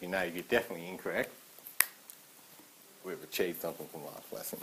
you know you're definitely incorrect, we've achieved something from last lesson.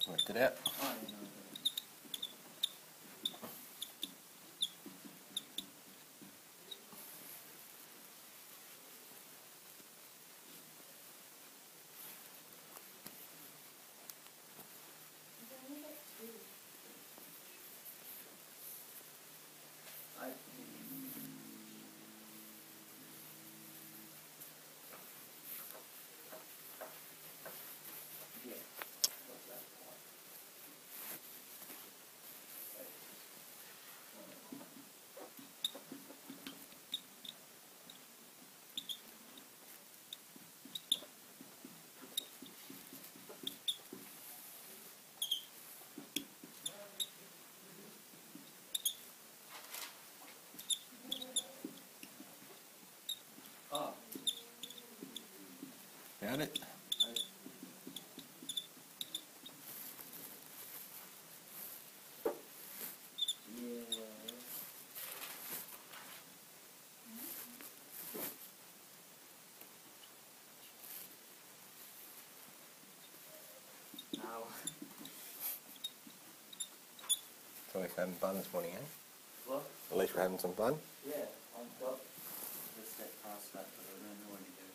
Worked it out. Got it? So we're having fun this morning, eh? What? At least we're having some fun. Yeah, I've got the step past that, but I don't know when to do it.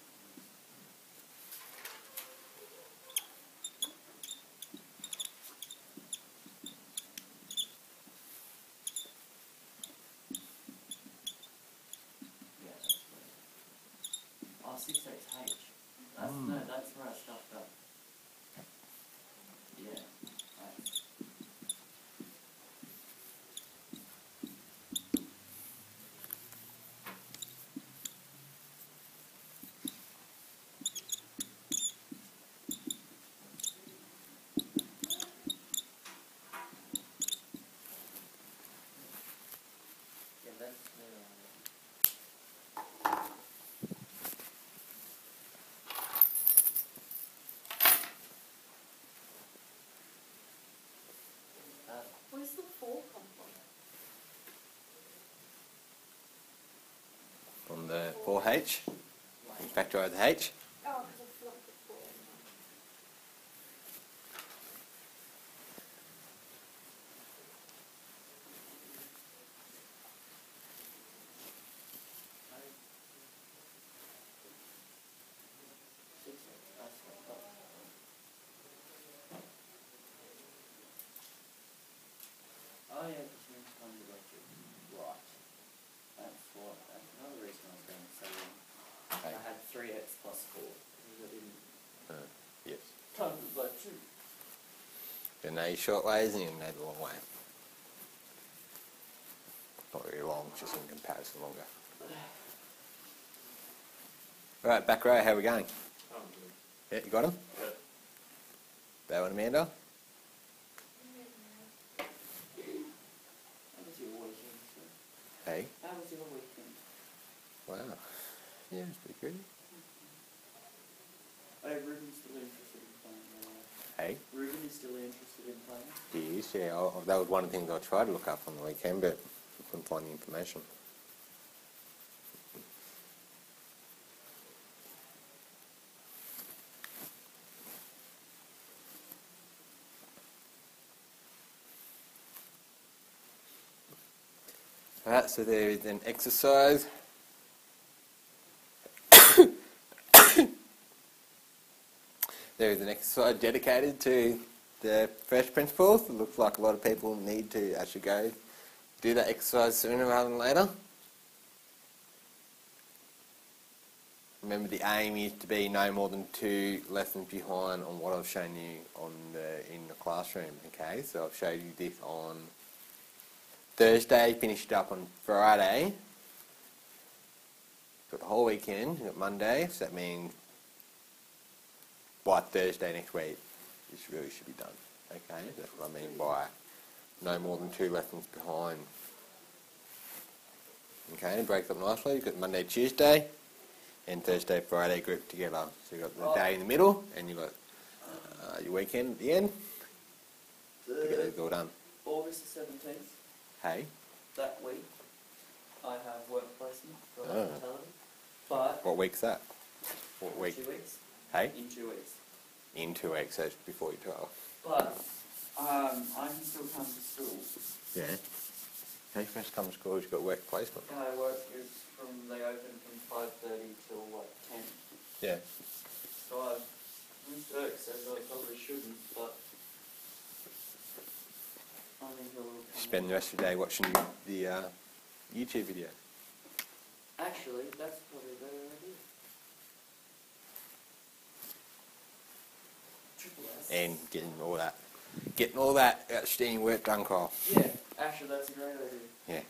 Yeah, that's right. Oh, 6H. That's, no, that's where I stuffed up. Yeah, that's... Yeah, that's Where's the 4 come from? From the 4H. Factorise the H. Oh, because I forgot the 4. Oh yeah, because you told me about your right. That's what. That's another reason I was going so long. Okay. I had 3x plus 4. Because I didn't. Yes. Times it by 2. You know your short ways and you know the long way. Not very long, just in comparison longer. Right, back row, how are we going? I'm good. Yeah, you got him? Good. Bow and Amanda? How was your weekend, sir? Hey. How was your weekend? Wow. Yeah, it's pretty good. Hey, Ruben's still interested in playing. Hey, Ruben is still interested in playing. he is, yeah. That was one of the things I tried to look up on the weekend, but couldn't find the information. Alright, so there is an exercise. There is an exercise dedicated to the first principles. It looks like a lot of people need to actually go do that exercise sooner rather than later. Remember, the aim is to be no more than 2 lessons behind on what I've shown you in the classroom. Okay, so I've showed you this on Thursday, finished up on Friday. Got the whole weekend, got Monday, so that means by Thursday next week, this really should be done. Okay, that's what I mean by no more than 2 lessons behind. Okay, it breaks up nicely. You've got Monday, Tuesday, and Thursday, Friday grouped together. So you've got the day in the middle, and you've got your weekend at the end. To get those all done. August the 17th, Hey? that week, I have work placement for Oh. hospitality. But What week's that? What week? 2 weeks. Hey? In 2 weeks. In 2 weeks, so it's before your 12. But I can still come to school. Yeah. How you first come to school, you've got work placement. I work is they open from 5:30 till like 10. Yeah. So I've missed work, so I probably shouldn't, but I think I will come. Spend the rest of your day watching the YouTube video. Actually, that's probably a better idea. Triple S. And getting all that outstanding work done, Carl. Yeah, actually that's a great idea. Yeah.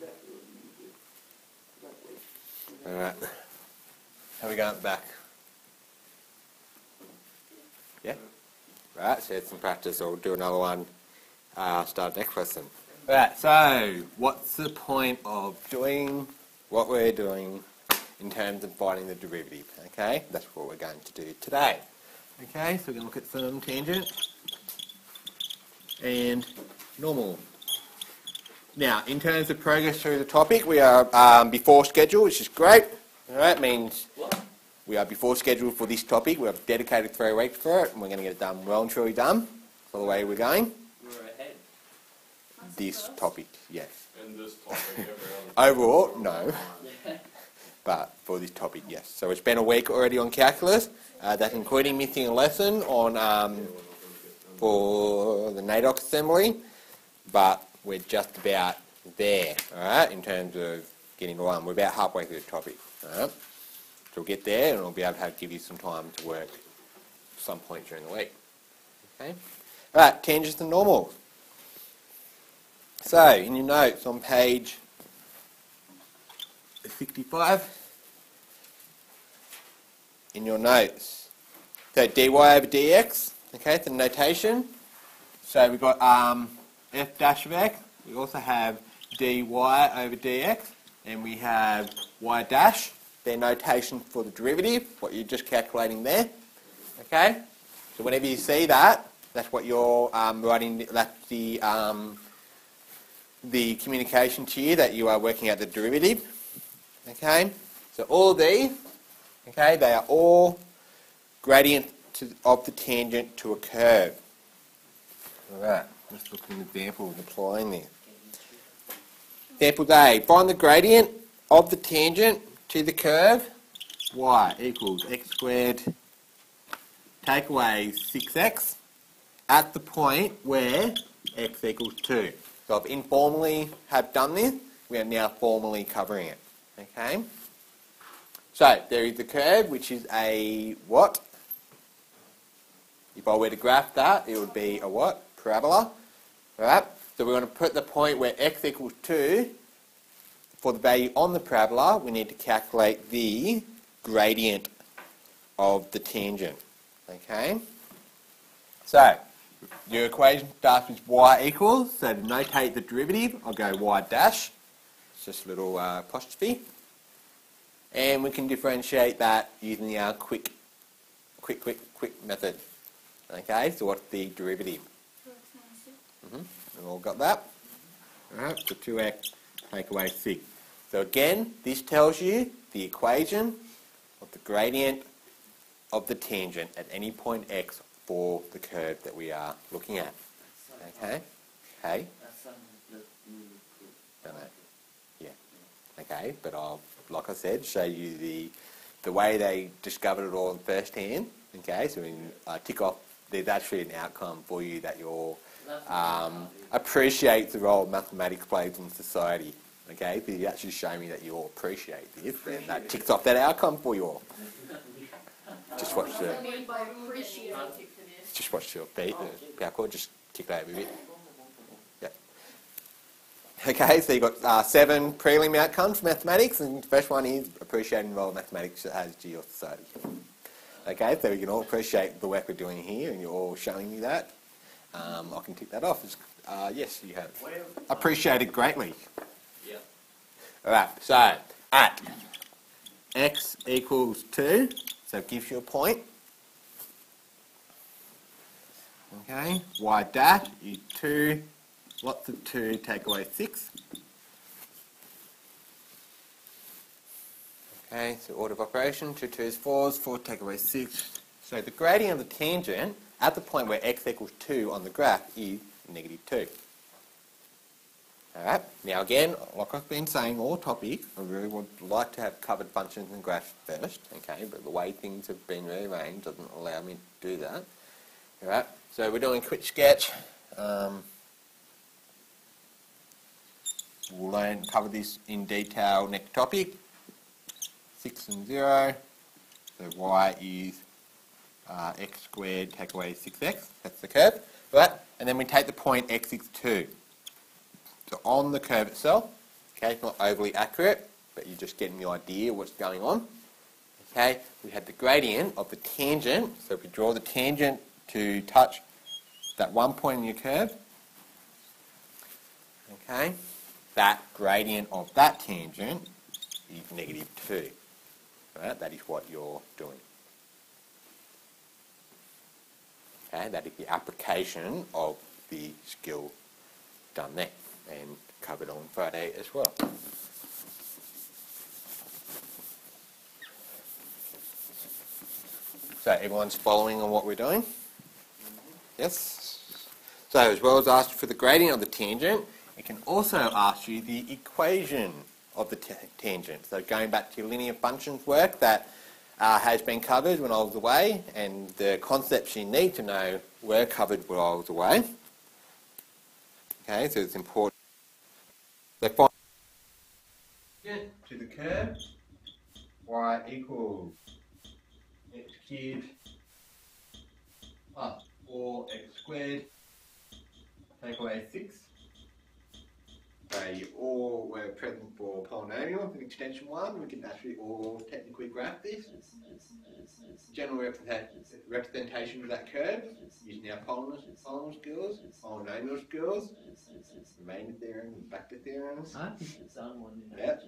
That really good. That week. Alright. How are we going at the back? Yeah? Right, so it's some practice, or we'll do another one, start next lesson. Right, so what's the point of doing what we're doing in terms of finding the derivative? Okay, that's what we're going to do today. Okay, so we're going to look at some tangent and normal. Now, in terms of progress through the topic, we are before schedule, which is great. Alright, means What? we are before schedule for this topic. We have dedicated 3 weeks for it, and we're going to get it done well and truly done for the way we're going. We're ahead. This topic, yes. And this topic, every Overall, no, Yeah. but for this topic, yes. So we spent a week already on calculus. That's including missing a lesson on for the NAIDOC assembly, but we're just about there, all right, in terms of getting on. We're about halfway through the topic, all right? So we'll get there, and we'll be able to give you some time to work at some point during the week. Okay. All right, tangents and normals. So in your notes on page 65, in your notes, so dy over dx. Okay, it's a notation. So we've got f dash of x. We also have dy over dx, and we have y dash. Their notation for the derivative, what you're just calculating there. Okay, so whenever you see that, that's what you're writing. That's the communication to you that you are working out the derivative. Okay, so all of these, okay, they are all gradient of the tangent to a curve. Alright, let's look at an example of applying this. Example A, find the gradient of the tangent to the curve y equals x squared, take away 6x, at the point where x equals 2. So I've informally have done this, we are now formally covering it. Okay? So there is the curve, which is a what? If I were to graph that, it would be a what? Parabola. Alright? So we're going to put the point where x equals 2. For the value on the parabola, we need to calculate the gradient of the tangent. Okay? So, your equation starts with y equals, so to notate the derivative, I'll go y dash. just a little apostrophe. And we can differentiate that using our quick method. Okay, so what's the derivative? 2x minus 6. We all got that? Alright, so 2x take away 6. So again, this tells you the equation of the gradient of the tangent at any point x for the curve that we are looking at. Okay? Okay? That's something that you could. Don't know. Yeah. Okay, but I'll, like I said, show you the way they discovered it all in first hand. Okay, so when tick off, there's actually an outcome for you that you'll appreciate the role mathematics plays in society. Okay, if you actually show me that you all appreciate this, then that ticks off that outcome for you all. Just watch the, just watch your feet. Power cord, just kick that over a bit. Yep. Okay, so you've got 7 prelim outcomes for mathematics, and the first one is appreciating the role of mathematics as to your society. Okay, so we can all appreciate the work we're doing here, and you're all showing me that. I can tick that off. Yes, you have appreciated greatly. Yeah. All right, so at x equals 2, so it gives you a point. Okay, y dash is 2, lots of 2, take away 6. Okay, so order of operation, 2 2's 4's, 4 take away 6. So the gradient of the tangent at the point where x equals 2 on the graph is negative 2. Alright, now again, like I've been saying all topic, I really would like to have covered functions and graphs first, okay, but the way things have been rearranged doesn't allow me to do that. Alright, so we're doing a quick sketch. We'll cover this in detail next topic. 6 and 0, so y is x squared take away 6x, that's the curve, right? And then we take the point x is 2. So on the curve itself, okay, it's not overly accurate, but you're just getting the idea of what's going on. Okay, we had the gradient of the tangent, so if we draw the tangent to touch that one point in your curve, okay, that gradient of that tangent is negative 2. Right, that is what you're doing. Okay, that is the application of the skill done there and covered on Friday as well. So everyone's following on what we're doing? Yes? So as well as ask for the gradient of the tangent, it can also ask you the equation of the tangent. So going back to your linear functions work that has been covered when I was away, and the concepts you need to know were covered while I was away. Okay, so it's important. So find to the curve, y equals x cubed plus 4x squared, take away 6. So you all were present for polynomial in extension 1. We can actually all technically graph this. General representation of that curve using our polynomial skills, polynomial skills, remainder theorem and factor theorems. I think it's on one in Yep.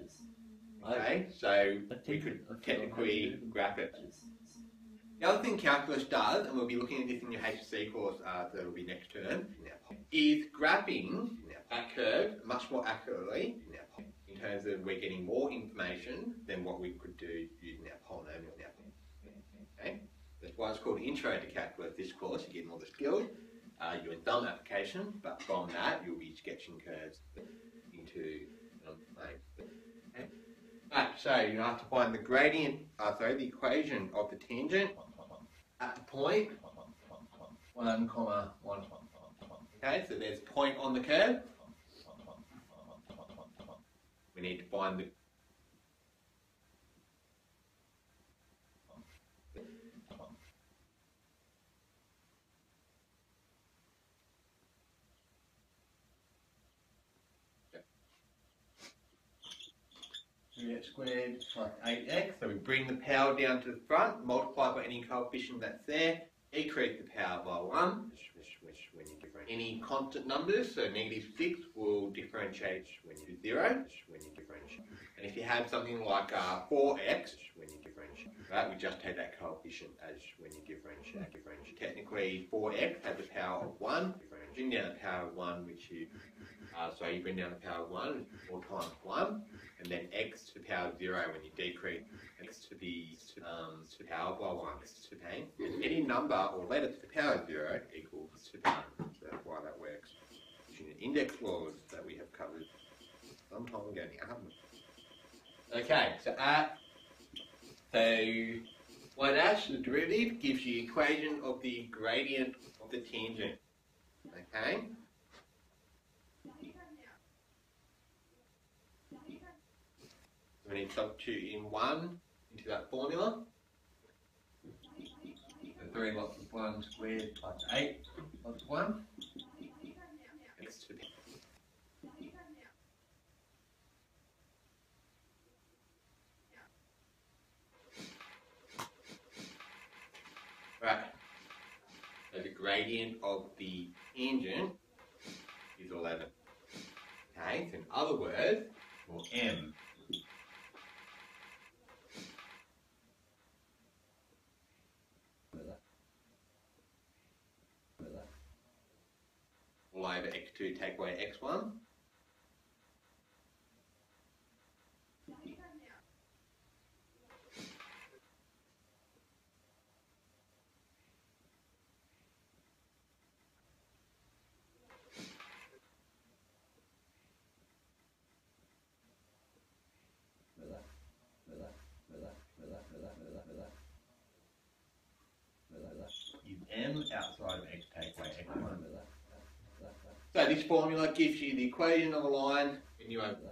Okay, so we could technically graph it. The other thing calculus does, and we'll be looking at this in your HSC course, so it'll be next term, is graphing that curve much more accurately in terms of we're getting more information than what we could do using our polynomial. Okay? That's why it's called Intro to Calculus. This course, you're getting all the skills, you're doing some application, but from that you'll be sketching curves into plane. Okay? Right, so you have to find the gradient, the equation of the tangent at the point 1, 1. Okay, so there's a point on the curve. We need to find the x squared plus 8x, so we bring the power down to the front, multiply by any coefficient that's there, decrease the power by 1, which when you differentiate any constant numbers, so -6 will differentiate when you do 0, when you differentiate. And if you have something like 4x, when you differentiate, right, we just take that coefficient as when you differentiate. Technically, 4x has the power of 1, bring down the power of 1, which you, so you bring down the power of 1, 4 times 1, and then x to the power of 0 when you decrease x to the power by 1. And any number or letter to the power of 0 equals to 1. So that's why that works. Using the index laws that we have covered some time ago now, haven't we? Okay, so y dash, the derivative, gives you the equation of the gradient of the tangent. Okay? We need to substitute in 1 into that formula. So 3 lots of 1 squared plus 8 lots of 1. X to the right. So the gradient of the tangent is 11. Okay, so in other words, or m. All over x2 take away x1. Is m outside of x take away x1. So this formula gives you the equation of a line when you open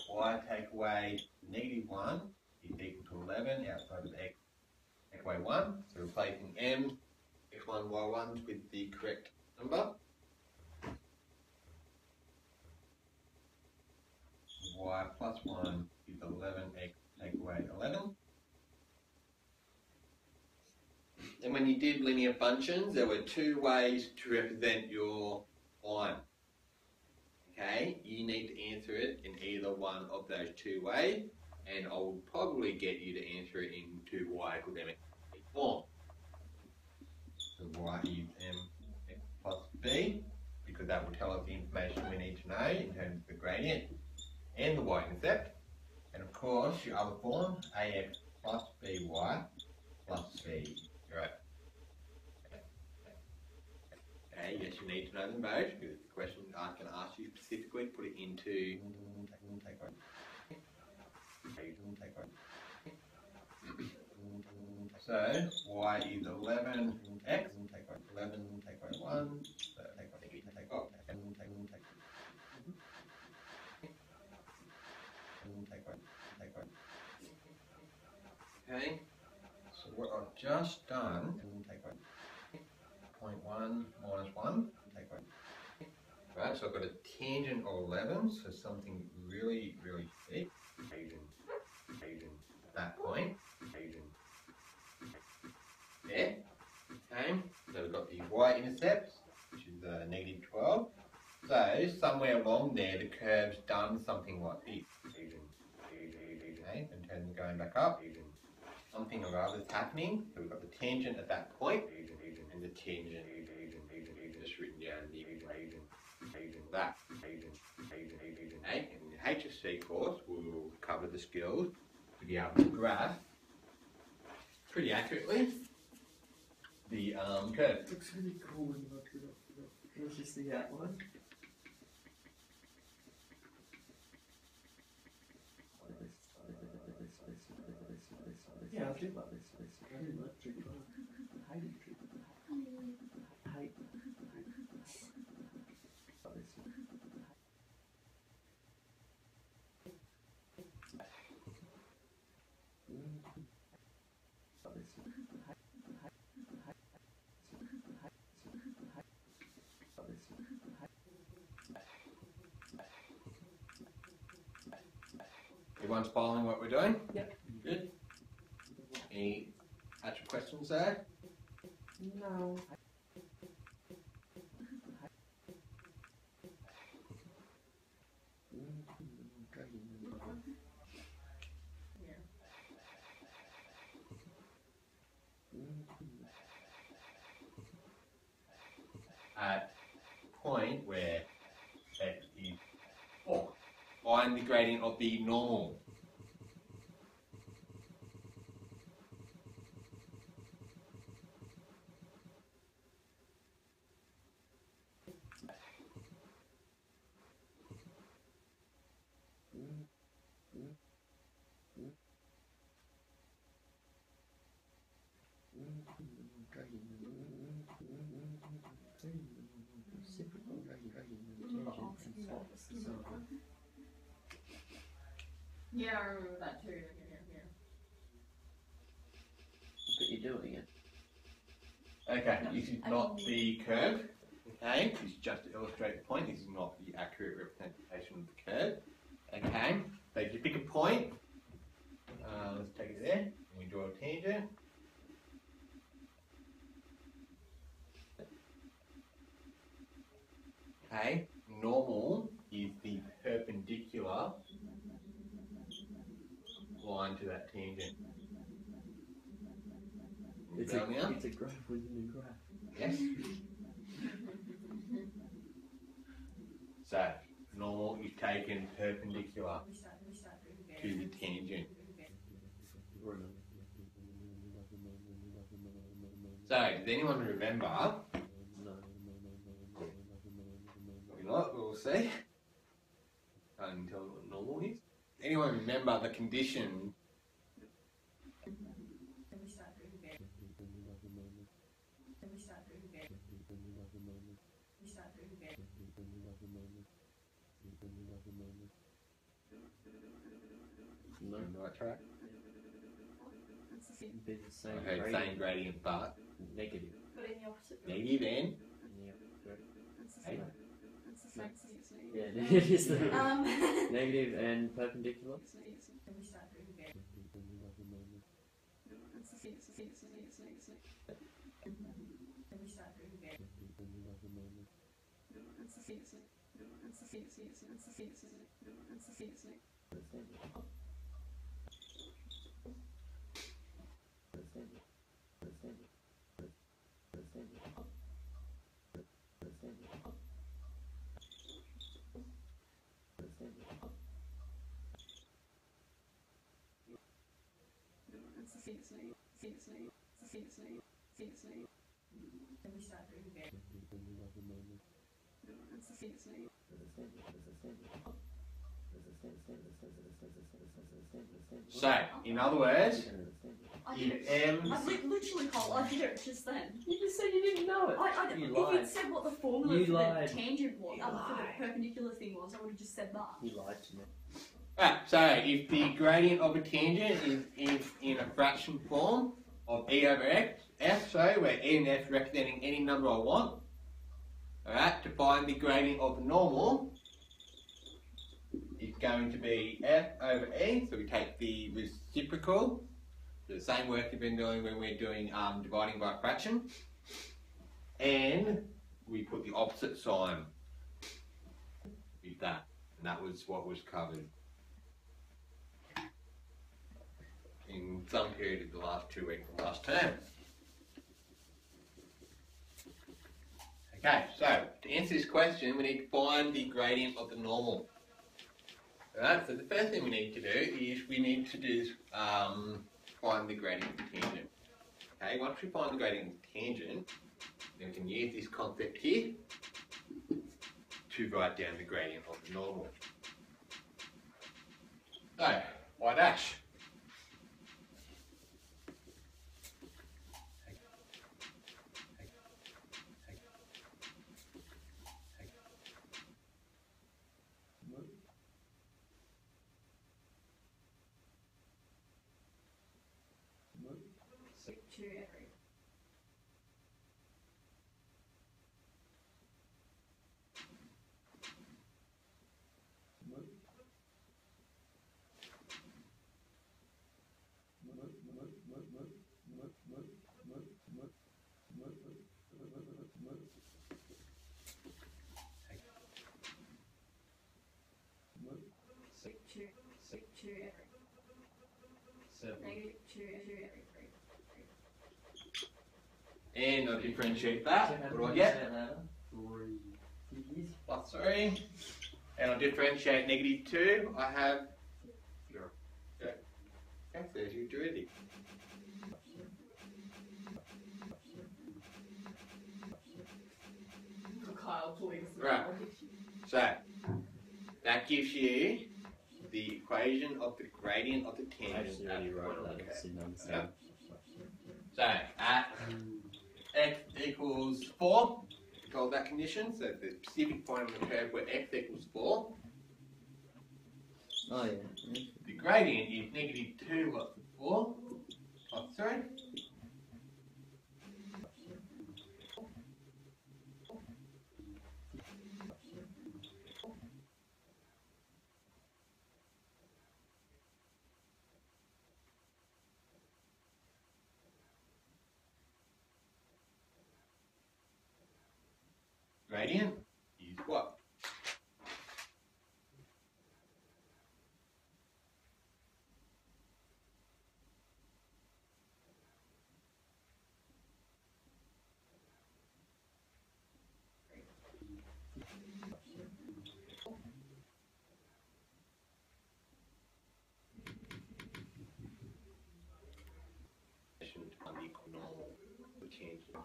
y take away -1 is equal to 11 outside of x take away 1. So replacing m, x1, y1 with the correct number. Y plus 1 is 11x take away 11. And when you did linear functions, there were 2 ways to represent your line. Okay, you need to answer it in either one of those 2 ways, and I will probably get you to answer it into y equals mx form. So y is mx plus b, because that will tell us the information we need to know in terms of the gradient and the y-intercept. And of course, your other form, ax plus by plus c. Right. Okay, yes, you need to know them both, because the question I'm going to ask you specifically, put it into so y is 11x, 11 take away 1, so take off, okay, so what I've just done, 0.1 minus 1, right, so I've got a tangent of 11, so something really, really thick, at that point, there, okay, so we've got the y-intercept, which is -12, so somewhere along there the curve's done something like this, okay, and then going back up, something or other is happening, so we've got the tangent at that point, and the tangent, just written down the equation, that, okay, and in the HSC course we'll cover the skills to be able to graph pretty accurately the curve. Looks really cool when you look it up. Can I just see the outline? Yeah, I did like this. I didn't like tricky. I hated tricky. I hate Everyone's following what we're doing? Yep. Good. Any actual questions there? No. At point where that is find the gradient of the normal. Yeah, I remember that too. Yeah. But you're doing it. Okay, this is not the curve. Okay, this is just to illustrate the point. This is not the accurate representation of the curve. Okay, so if you pick a point, let's take it there, and we draw a tangent. Okay, normal is the perpendicular line to that tangent. It's a graph within a graph. Yes. So, normal is taken perpendicular to the tangent. So, does anyone remember? Probably not, we'll see. Can't tell what normal is. Anyone remember the condition? No. On the right track? Be the same Okay, gradient. same gradient, but Negative. But in the opposite negative n. Yeah. It's the same. It's the same. Yeah, it is the Um. negative and perpendicular. So, in other words, I if didn't. m. I literally, Cole, I did it just then. You just said you didn't know it. If You lied. you'd said what the formula You for lied. the tangent was, You for lied. the perpendicular thing was, I would have just said that. You lied to me. So if the gradient of a tangent is in a fraction form of e over f, so where e and f is representing any number I want, alright, to find the gradient of the normal, it's going to be f over e, so we take the reciprocal, the same work you've been doing when we're doing dividing by a fraction, and we put the opposite sign with that, and that was what was covered in some period of the last 2 weeks of last term. Okay, so to answer this question, we need to find the gradient of the normal. Alright, so the first thing we need to do is we need to find the gradient of the tangent. Okay, once we find the gradient of the tangent, then we can use this concept here to write down the gradient of the normal. So, y dash. To every. And I'll differentiate that. What do I get? 3 plus 3. And I'll differentiate -2. I have 0. Okay, there's your derivative. Kyle, please. Right. So, that gives you the equation of the gradient of the tangent at the point on the curve. So, at x equals 4, hold that condition, so the specific point on the curve where x equals 4, Oh yeah. the gradient is -2 what's the 4 plus 3. Gradient is what? Unequal normal, we change it.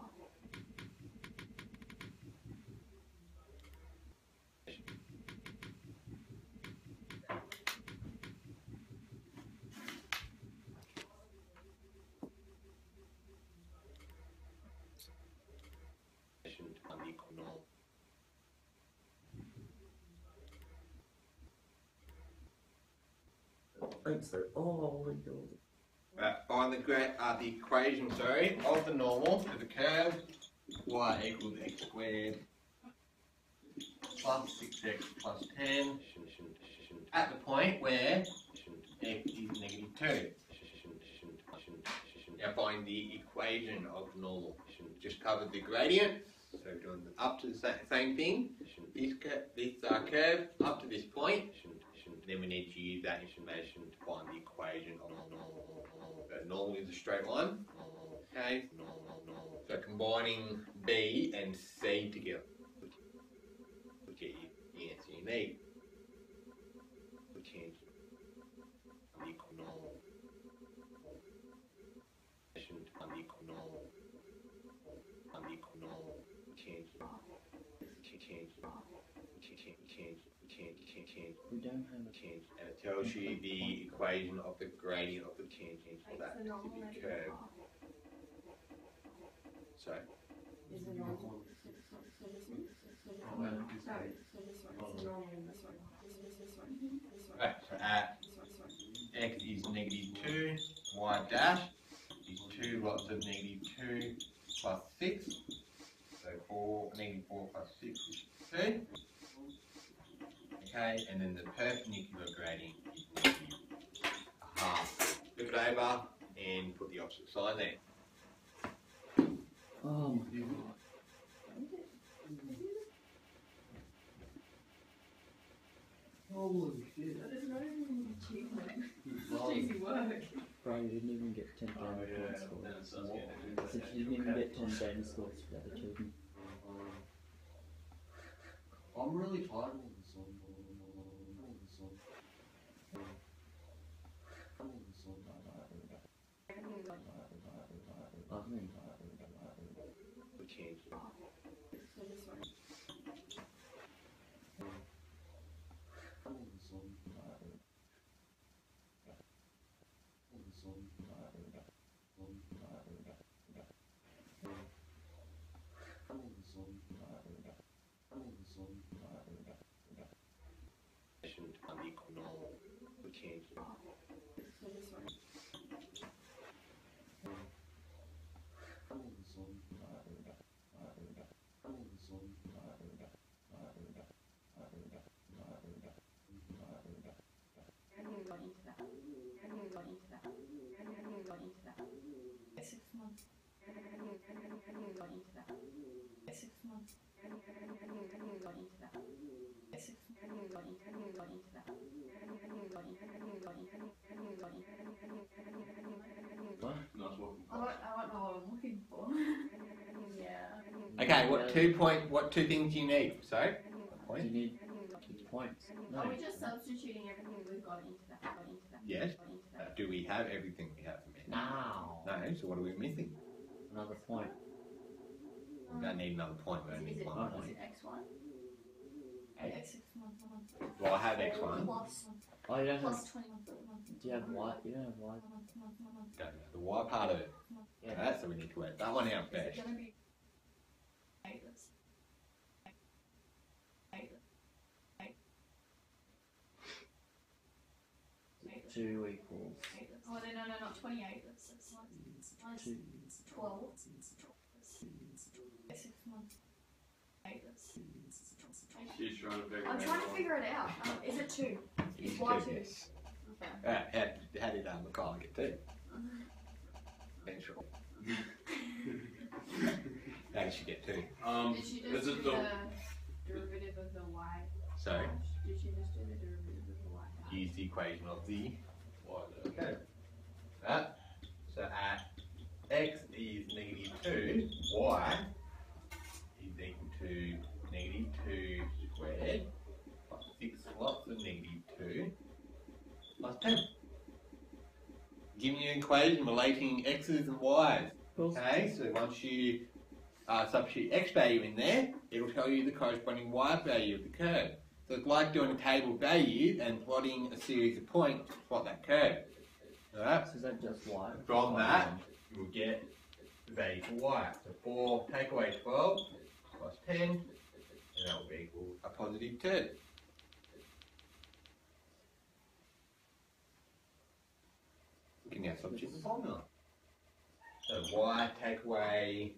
Unequal normal. Thanks though. Oh my god. On the the equation, sorry, of the normal to the curve, y equals x squared plus 6x plus 10 at the point where x is -2. Now find the equation of normal. Just covered the gradient, so doing up to the same thing. This curve up to this point. Then we need to use that information to find the equation of normal. Normal is a straight line. Okay. So combining B and C together will get you the answer you need. We change unequal normal. Unequal normal. Unequal normal. Change. We don't have a Change, and it tells you the equation of the gradient of the tangent for that specific curve. So, Is the normal so this one? No, so this one. It's the normal in this one. This one. right, so at x is -2, y dash is 2 lots of -2 plus 6. So -4 plus 6 is 2. Okay, and then the perpendicular gradient is -1/2. Flip it over and put the opposite sign there. Oh my god. Holy shit. That is not even an achievement. It's easy work. Bro, you didn't even get 10 bonus scores. You didn't even get 10 bonus scores for that achievement. I'm really tired of this song. We change it. So this one. Unequal normal. We change it. So this one. What? Nice walking I won't know what I'm looking for. Yeah. Okay, what two things do you need? Sorry? A point? You need 2 points. No. Are we just substituting everything we've got into that? Yes. Do we have everything we have? Now. No, so what are we missing? Another point. We don't need another point, we only Is need it, 1 one point. is it X1? X1. Well, I have x1. Plus Oh, you don't have. plus 21. Do you have Y? You don't have Y. Don't know the y part of it. Yeah. Alright, so we need to work that one out Is it first. going to be 2 equals. Oh, no, not 28. It's 2. 12. She's trying to figure I'm it trying to out. figure it out. Is it 2? Is It's Y two, 2? yes. Okay. Alright, how did Macaulay get 2? Eventually. How did she get 2? Did she Is just it do the the derivative of the Y? Sorry? Did she just do the derivative of the Y? Use the equation of the why the okay. Right. So at x is negative 2, y is equal to negative 2 squared plus 6 lots of negative 2 plus 10. Giving you an equation relating x's and y's. Okay, so once you substitute x value in there, it'll tell you the corresponding y value of the curve. So it's like doing a table value and plotting a series of points to plot that curve. Alright? So is that just Y? From that, you'll get the value for y. So 4 take away 12 plus 10, and that will be equal a positive 2. We can now substitute the formula. So y take away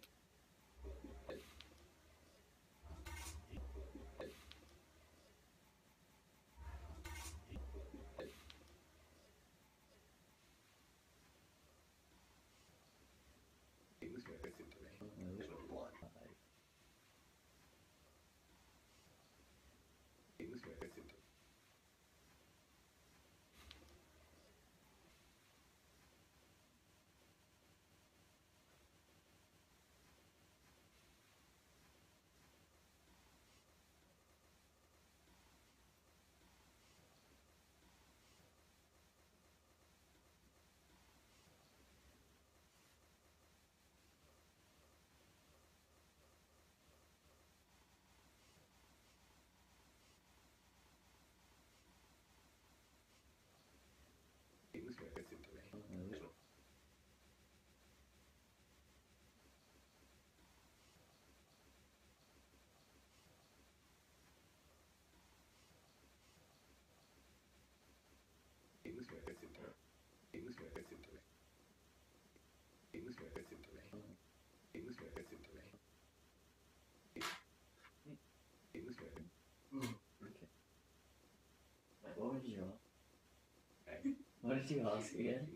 What would you ask? What did you ask again?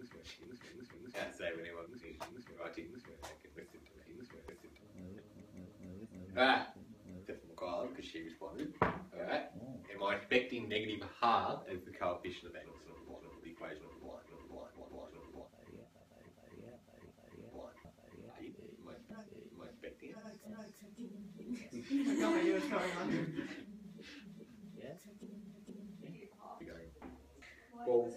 Can't say when anyone writing. Alright, that's Macaulay because she responded. Alright, am I expecting negative half as the coefficient of x? The equation of y. Am I expecting it? No idea what's going on. Yeah. Well,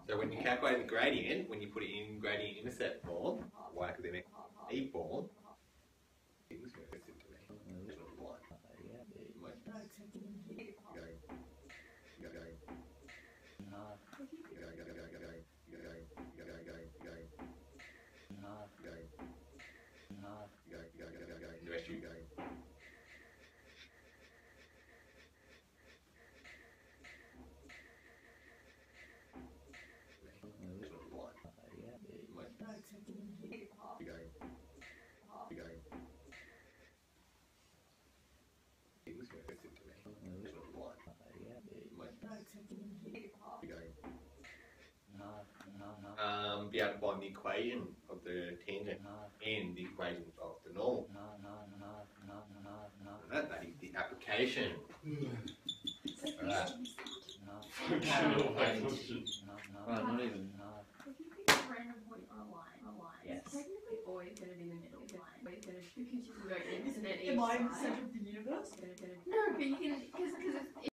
so when you calculate the gradient, when you put it in gradient intercept form, y academic e form, the rest you go. Be able to find the equation of the tangent and the equations of the normal. Asian. Alright. No. Fictional question. No. Oh, not even. No. If you pick a random point on a line, Yes. it's technically always going to be in the middle. It's always going to, because you can go in, and then Am I in the each center side. of the universe? No, but you can